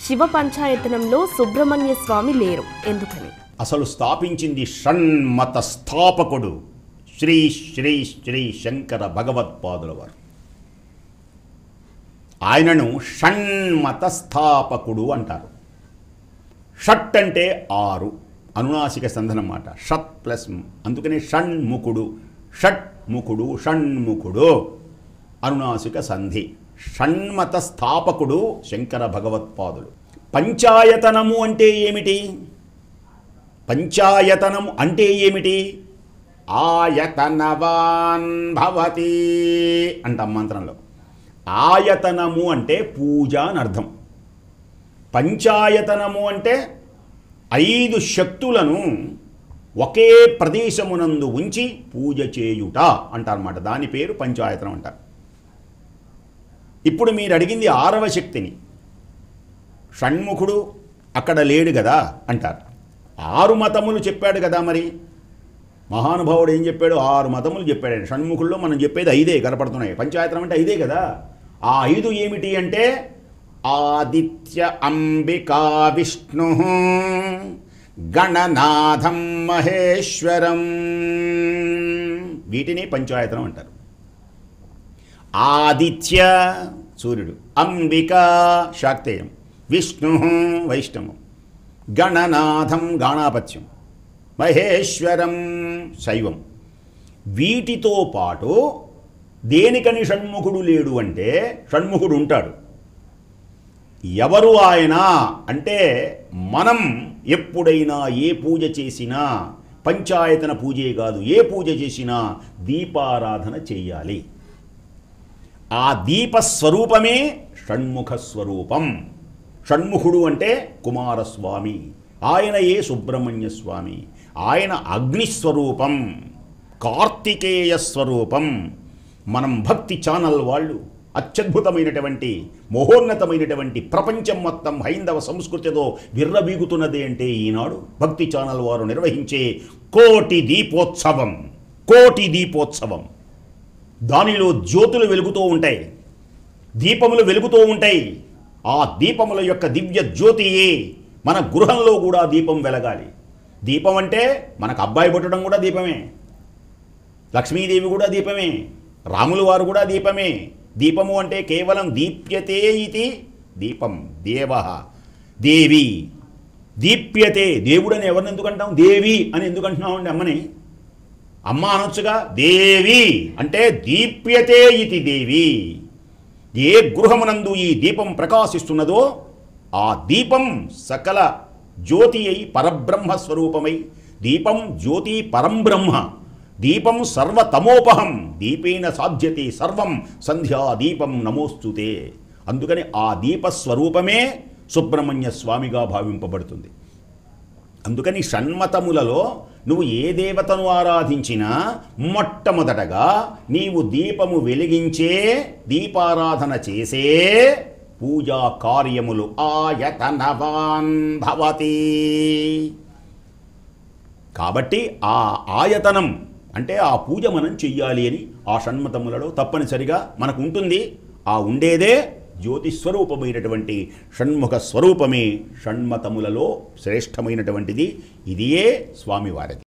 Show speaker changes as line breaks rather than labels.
శివ పంచాయతనంలో సుబ్రహ్మణ్య స్వామి లేరు, ఎందుకని?
అసలు స్థాపించింది షణ్మత స్థాపకుడు శ్రీ శ్రీ శ్రీ శంకర భగవత్పాదుల వారు. ఆయనను షణ్మత స్థాపకుడు అంటారు. షట్ అంటే 6, అనునాసిక సంధనం మాట. షట్ ప్లస్, అందుకని షణ్ముఖుడు, షట్ముఖుడు, షణ్ముఖుడు అనునాసిక సంధి. షణ్మత స్థాపకుడు శంకర భగవత్పాదులు. పంచాయతనము అంటే ఏమిటి? పంచాయతనము అంటే ఏమిటి? ఆయతనవాన్ భవతి అంటాం మంత్రంలో. ఆయతనము అంటే పూజ అని అర్థం. పంచాయతనము అంటే 5 శక్తులను ఒకే ప్రదేశమునందు ఉంచి పూజ చేయుట అంటారన్నమాట. దాని పేరు పంచాయతనం అంటారు. ఇప్పుడు మీరు అడిగింది 6వ శక్తిని. షణ్ముఖుడు అక్కడ లేడు కదా అంటారు. 6 మతములు చెప్పాడు కదా. మరి మహానుభావుడు ఏం చెప్పాడు? 6 మతములు చెప్పాడు. షణ్ముఖుల్లో మనం చెప్పేది 5 కనపడుతున్నాయి. పంచాయతనం అంటే 5 కదా. ఆ 5 ఏమిటి అంటే ఆదిత్య అంబికా విష్ణు గణనాథం మహేశ్వరం. వీటిని పంచాయతనం అంటారు. ఆదిత్య సూర్యుడు, అంబిక శాక్తేయం, విష్ణు వైష్ణవం, గణనాథం గాణాపత్యం, మహేశ్వరం శైవం. వీటితో పాటు దేనికని షణ్ముఖుడు లేడు అంటే షణ్ముఖుడు ఉంటాడు. ఎవరు ఆయన అంటే మనం ఎప్పుడైనా ఏ పూజ చేసినా, పంచాయతన పూజే కాదు, ఏ పూజ చేసినా దీపారాధన చెయ్యాలి. ఆ దీపస్వరూపమే షణ్ముఖ స్వరూపం. షణ్ముఖుడు అంటే కుమారస్వామి, ఆయన ఏ సుబ్రహ్మణ్య స్వామి, ఆయన అగ్నిస్వరూపం, కార్తికేయ స్వరూపం. మనం భక్తి ఛానల్ వాళ్ళు అత్యద్భుతమైనటువంటి మహోన్నతమైనటువంటి ప్రపంచం మొత్తం హైందవ సంస్కృతితో విర్రబీగుతున్నది అంటే ఈనాడు భక్తి ఛానల్ వారు నిర్వహించే కోటి దీపోత్సవం. కోటి దీపోత్సవం. దానిలో జ్యోతులు వెలుగుతూ ఉంటాయి, దీపములు వెలుగుతూ ఉంటాయి. ఆ దీపముల యొక్క దివ్య జ్యోతియే మన గృహంలో కూడా దీపం వెలగాలి. దీపం అంటే మనకు అబ్బాయి పుట్టడం కూడా దీపమే, లక్ష్మీదేవి కూడా దీపమే, రాములు వారు కూడా దీపమే. దీపము అంటే కేవలం దీప్యతే ఇది దీపం. దేవ దేవి దీప్యతే. దేవుడని ఎవరిని ఎందుకంటాం? దేవి అని ఎందుకంటున్నాం అండి అమ్మని? అమ్మ అనొచ్చుగా. దేవి అంటే దీప్యతే ఇది దేవి. ఏ గృహమునందు ఈ దీపం ప్రకాశిస్తున్నదో ఆ దీపం సకల జ్యోతి అయి పరబ్రహ్మ స్వరూపమై, దీపం జ్యోతి పరంబ్రహ్మ, దీపం సర్వతమోపహం, దీపేన సాధ్యతే సర్వం, సంధ్యా దీపం నమోస్తుతే. అందుకని ఆ దీపస్వరూపమే సుబ్రహ్మణ్య స్వామిగా భావింపబడుతుంది. అందుకని షణ్మతములలో నువ్వు ఏ దేవతను ఆరాధించినా మొట్టమొదటగా నీవు దీపము వెలిగించే, దీపారాధన చేసే పూజా కార్యములు ఆయతనవాన్ భవతి. కాబట్టి ఆ ఆయతనం అంటే ఆ పూజ మనం చెయ్యాలి అని ఆ షణ్మతములలో తప్పనిసరిగా మనకు ఉంటుంది. ఆ ఉండేదే జ్యోతిస్వరూపమైనటువంటి షణ్ముఖ స్వరూపమే షణ్మతములలో శ్రేష్టమైనటువంటిది. ఇదియే స్వామివారిది.